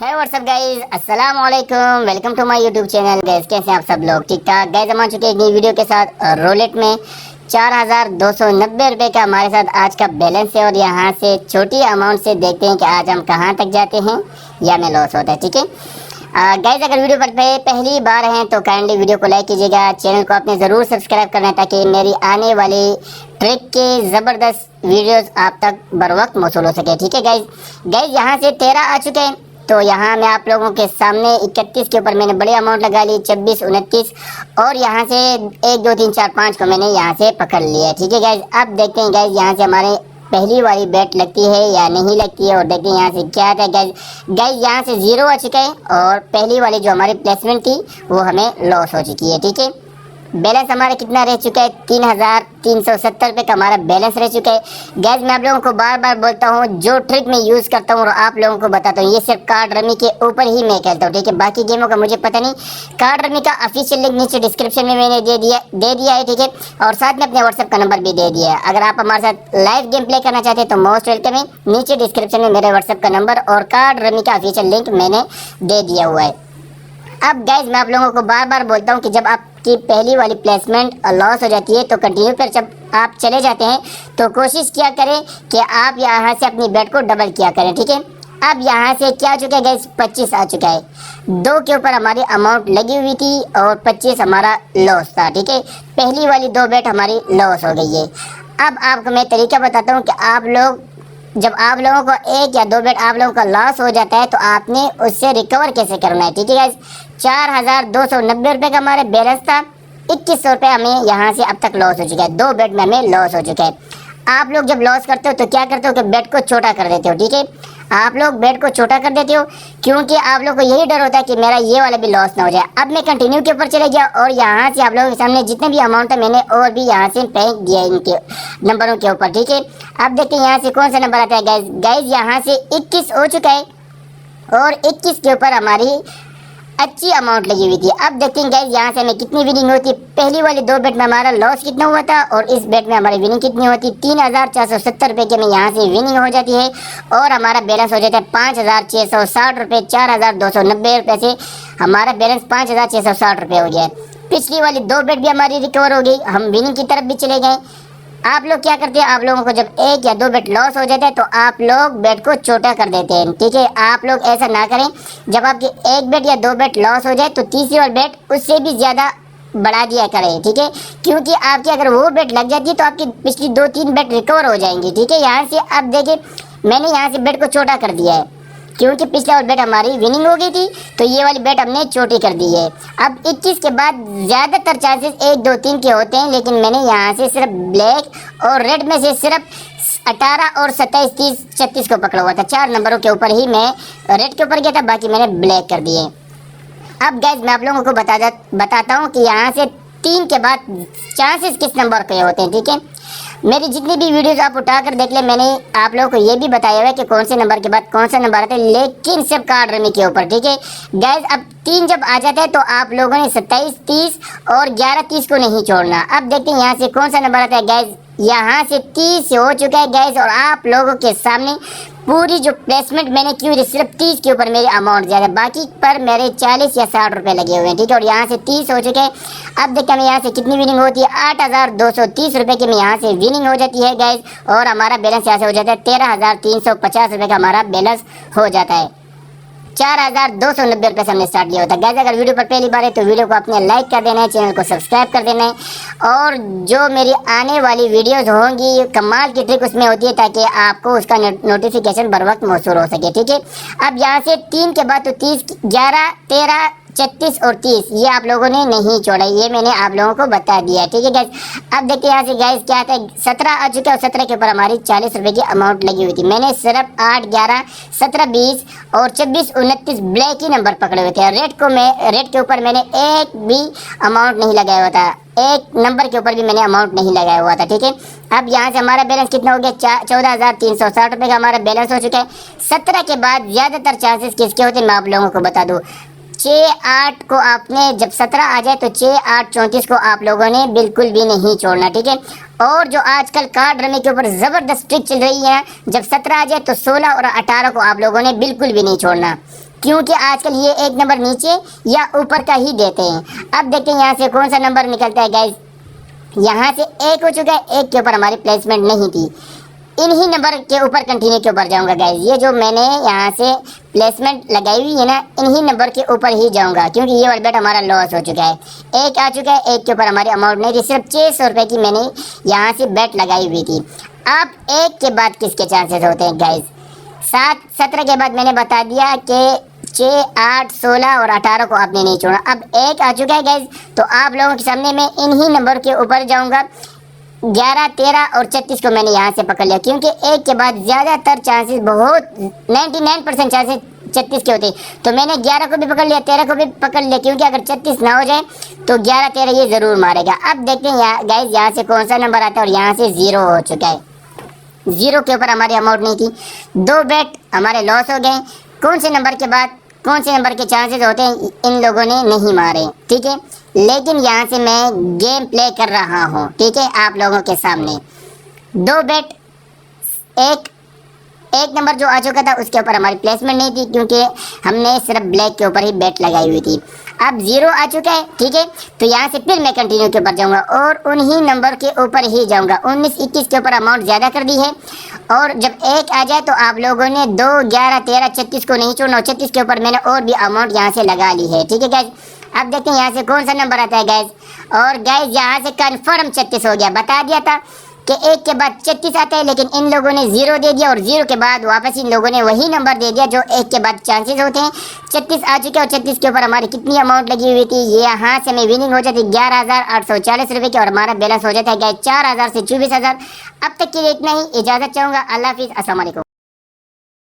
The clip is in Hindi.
है व्हाट्सअप गाइज, अस्सलाम वालेकुम, welcome to my YouTube channel. Guys कैसे हैं आप सब लोग? ठीक ठाक। गाइज हम आ चुके हैं एक नई वीडियो के साथ। रोलेट में 4290 रुपये का हमारे साथ आज का बैलेंस है और यहाँ से छोटी अमाउंट से देखते हैं कि आज हम कहाँ तक जाते हैं या में लॉस होता है। ठीक है गाइज, अगर वीडियो पर पहली बार हैं तो काइंडली वीडियो को लाइक कीजिएगा, चैनल को आपने ज़रूर सब्सक्राइब करना है ताकि मेरी आने वाली ट्रिक के ज़बरदस्त वीडियोस आप तक बर वक्त मौसूल हो सके। ठीक है गाइज यहाँ से 13 आ चुके हैं तो यहाँ मैं आप लोगों के सामने 31 के ऊपर मैंने बड़ी अमाउंट लगा ली, 26, 29 और यहाँ से 1, 2, 3, 4, 5 को मैंने यहाँ से पकड़ लिया। ठीक है गाइज, अब देखते हैं गाइज यहाँ से हमारे पहली वाली बैट लगती है या नहीं लगती है और देखते हैं यहाँ से क्या था। गाइज यहाँ से 0 आ चुका है और पहली वाली जो हमारी प्लेसमेंट थी वो हमें लॉस हो चुकी है। ठीक है, बैलेंस हमारा कितना रह चुका है? 3370 रुपये का हमारा बैलेंस रह चुका है। गैस मैं आप लोगों को बार बार बोलता हूँ, जो ट्रिक मैं यूज़ करता हूँ और आप लोगों को बताता हूँ, ये सिर्फ कार्ड रमी के ऊपर ही मैं खेलता हूँ। ठीक है, बाकी गेमों का मुझे पता नहीं। कार्ड रमी का ऑफिशियल लिंक नीचे डिस्क्रिप्शन में मैंने दे दिया है। ठीक है, और साथ में अपने व्हाट्सएप का नंबर भी दे दिया है। अगर आप हमारे साथ लाइव गेम प्ले करना चाहते हैं तो मोस्ट वेलकम है। नीचे डिस्क्रिप्शन में मेरे व्हाट्सएप का नंबर और कार्ड रमी का ऑफिशियल लिंक मैंने दे दिया हुआ है। अब गाइज मैं आप लोगों को बार बार बोलता हूँ कि जब आपकी पहली वाली प्लेसमेंट लॉस हो जाती है तो कंटिन्यू पर जब आप चले जाते हैं तो कोशिश किया करें कि आप यहाँ से अपनी बेट को डबल किया करें। ठीक है, अब यहाँ से क्या हो चुका है गाइज? 25 आ चुका है। 2 के ऊपर हमारी अमाउंट लगी हुई थी और 25 हमारा लॉस था। ठीक है, पहली वाली 2 बेट हमारी लॉस हो गई है। अब आपको मैं तरीका बताता हूँ कि आप लोग जब आप लोगों को 1 या 2 बेट आप लोगों का लॉस हो जाता है तो आपने उससे रिकवर कैसे करना है। ठीक है गाइस, 4290 रुपये का हमारे बैलेंस था, 2100 रुपये हमें यहाँ से अब तक लॉस हो चुका है। 2 बेट में हमें लॉस हो चुका है। आप लोग जब लॉस करते हो तो क्या करते हो कि बेट को छोटा कर देते हो। ठीक है, आप लोग बेट को छोटा कर देते हो क्योंकि आप लोग को यही डर होता है कि मेरा ये वाला भी लॉस ना हो जाए। अब मैं कंटिन्यू के ऊपर चले गया और यहाँ से आप लोगों के सामने जितने भी अमाउंट है मैंने और भी यहाँ से फेंक दिया इनके नंबरों के ऊपर। ठीक है, अब देखते हैं यहाँ से कौन सा नंबर आता है। गाइज यहाँ से 21 हो चुका है और 21 के ऊपर हमारी अच्छी अमाउंट लगी हुई थी। अब देखते हैं गाइज यहाँ से हमें कितनी विनिंग होती है। पहली वाली 2 बेट में हमारा लॉस कितना हुआ था और इस बेट में हमारी विनिंग कितनी होती? 3470 रुपये की हमें यहाँ से विनिंग हो जाती है और हमारा बैलेंस हो जाता है 5660 रुपये। 4290 रुपये से हमारा बैलेंस 5660 रुपये हो गया है। पिछली वाली 2 बेट भी हमारी रिकवर हो गई, हम विनिंग की तरफ भी चले गए। आप लोग क्या करते हैं? आप लोगों को जब 1 या 2 बेट लॉस हो जाता है तो आप लोग बेट को छोटा कर देते हैं। ठीक है, आप लोग ऐसा ना करें। जब आपकी 1 बेट या 2 बेट लॉस हो जाए तो तीसरी वाली बेट उससे भी ज़्यादा बढ़ा दिया करें। ठीक है, क्योंकि आपकी अगर वो बेट लग जाती है तो आपकी पिछली 2-3 बेट रिकवर हो जाएंगी। ठीक है, यहाँ से अब देखिए मैंने यहाँ से बेट को छोटा कर दिया है क्योंकि पिछला वाली बेट हमारी विनिंग हो गई थी तो ये वाली बेट हमने छोटी कर दी है। अब 21 के बाद ज़्यादातर चांसेस 1, 2, 3 के होते हैं, लेकिन मैंने यहाँ से सिर्फ ब्लैक और रेड में से सिर्फ 18 और 27, 30, 36 को पकड़ा हुआ था। 4 नंबरों के ऊपर ही मैं रेड के ऊपर गया था, बाकी मैंने ब्लैक कर दिए। अब गाइज मैं आप लोगों को बताता हूँ कि यहाँ से 3 के बाद चांसेस किस नंबर पे होते हैं। ठीक है, मेरी जितनी भी वीडियोस आप उठाकर देख ले, मैंने आप लोगों को ये भी बताया हुआ है कि कौन से नंबर के बाद कौन सा नंबर आता है, लेकिन सिर्फ कार्ड रमी के ऊपर। ठीक है गाइज, अब 3 जब आ जाता है तो आप लोगों ने 27, 30 और 11, 30 को नहीं छोड़ना। अब देखते हैं यहाँ से कौन सा नंबर आता है। गाइज यहाँ से 30 हो चुका है गाइज और आप लोगों के सामने पूरी जो प्लेसमेंट मैंने की हुई सिर्फ 30 के ऊपर मेरी अमाउंट ज़्यादा, बाकी पर मेरे 40 या 60 रुपये लगे हुए हैं। ठीक है, और यहाँ से 30 हो चुके हैं। अब देखते हैं यहाँ से कितनी विनिंग होती है। 8230 रुपये की में यहाँ से विनिंग हो जाती है गाइज और हमारा बैलेंस यहाँ से हो जाता है 13350 रुपये का हमारा बैलेंस हो जाता है। 4290 रुपये से हमने स्टार्ट किया होता है। गाइस अगर वीडियो पर पहली बार है तो वीडियो को अपने लाइक कर देना है, चैनल को सब्सक्राइब कर देना है और जो मेरी आने वाली वीडियोस होंगी कमाल की ट्रिक उसमें होती है ताकि आपको उसका नोटिफिकेशन बर वक्त मौसूल हो सके। ठीक है, अब यहाँ से 3 के बाद तो 30, 11, 13, 36 और 30 ये आप लोगों ने नहीं छोड़ा, ये मैंने आप लोगों को बता दिया। ठीक है गाइस, अब देखते हैं यहाँ से गाइस क्या आता है। 17 आ चुके और 17 के ऊपर हमारी 40 रुपये की अमाउंट लगी हुई थी। मैंने सिर्फ 8, 11, 17, 20 और 26, 29 ब्लैक ही नंबर पकड़े हुए थे। रेड के ऊपर मैंने एक भी अमाउंट नहीं लगाया हुआ था, 1 नंबर के ऊपर भी मैंने अमाउंट नहीं लगाया हुआ था। ठीक है, अब यहाँ से हमारा बैलेंस कितना हो गया? 14360 रुपये का हमारा बैलेंस हो चुका है। 17 के बाद ज़्यादातर चांसेस किसके होते हैं मैं आप लोगों को बता दूँ। 6, 8 को आपने जब 17 आ जाए तो 6, 8, 34 को आप लोगों ने बिल्कुल भी नहीं छोड़ना। ठीक है, और जो आजकल कार्ड रमी के ऊपर ज़बरदस्त ट्रिक चल रही है, जब 17 आ जाए तो 16 और 18 को आप लोगों ने बिल्कुल भी नहीं छोड़ना क्योंकि आजकल ये एक नंबर नीचे या ऊपर का ही देते हैं। अब देखते हैं यहाँ से कौन सा नंबर निकलता है गाइज। यहाँ से एक हो चुका है, एक के ऊपर हमारी प्लेसमेंट नहीं थी। इन्हीं नंबर के ऊपर कंटिन्यू के ऊपर जाऊंगा गाइज। ये जो मैंने यहाँ से प्लेसमेंट लगाई हुई है ना, इन्हीं नंबर के ऊपर ही जाऊंगा क्योंकि ये वाला बेट हमारा लॉस हो चुका है। एक आ चुका है, एक के ऊपर हमारी अमाउंट नहीं थी, सिर्फ 600 रुपये की मैंने यहाँ से बेट लगाई हुई थी। अब एक के बाद किसके चांसेस होते हैं गाइज? 7, 17 के बाद मैंने बता दिया कि 6, 8, 16 और 18 को आपने नहीं छोड़ा। अब एक आ चुका है गाइज, तो आप लोगों के सामने मैं इन्हीं नंबर के ऊपर जाऊंगा। 11, 13 और 36 को मैंने यहाँ से पकड़ लिया क्योंकि एक के बाद ज़्यादातर चांसेस, बहुत 99% चांसेस 36 के होते हैं। तो मैंने 11 को भी पकड़ लिया, 13 को भी पकड़ लिया क्योंकि अगर 36 ना हो जाए तो 11, 13 ये ज़रूर मारेगा। अब देखते हैं गाइज यहाँ से कौन सा नंबर आता है, और यहाँ से 0 हो चुका है। 0 के ऊपर हमारी अमाउंट नहीं थी, 2 बेट हमारे लॉस हो गए। कौन से नंबर के बाद कौन से नंबर के चांसेस होते हैं इन लोगों ने नहीं मारे, ठीक है। लेकिन यहाँ से मैं गेम प्ले कर रहा हूँ, ठीक है, आप लोगों के सामने। 2 बेट, एक नंबर जो आ चुका था उसके ऊपर हमारी प्लेसमेंट नहीं थी क्योंकि हमने सिर्फ ब्लैक के ऊपर ही बेट लगाई हुई थी। अब 0 आ चुका है, ठीक है, तो यहाँ से फिर मैं कंटिन्यू के ऊपर जाऊँगा और उन्हीं नंबर के ऊपर ही जाऊँगा। 19, 21 के ऊपर अमाउंट ज़्यादा कर दी है, और जब 1 आ जाए तो आप लोगों ने 2, 11, 13, 36 को नहीं छोड़ना। 36 के ऊपर मैंने और भी अमाउंट यहाँ से लगा ली है, ठीक है गैस। अब देखते हैं यहाँ से कौन सा नंबर आता है गैस। और गैस यहाँ से कन्फर्म 36 हो गया। बता दिया था कि 1 के बाद 36 आता है, लेकिन इन लोगों ने 0 दे दिया और 0 के बाद वापस इन लोगों ने वही नंबर दे दिया जो 1 के बाद चांसेस होते हैं। 36 आ चुके और 36 के ऊपर हमारी कितनी अमाउंट लगी हुई थी, ये यहाँ से मैं विनिंग हो जाती 11,840 रुपये की, और हमारा बैलेंस हो जाता है 4,000 से 24,000। अब तक के लिए इतना ही, इजाज़त चाहूँगा। अल्लाह हाफिज़, अस्सलाम वालेकुम।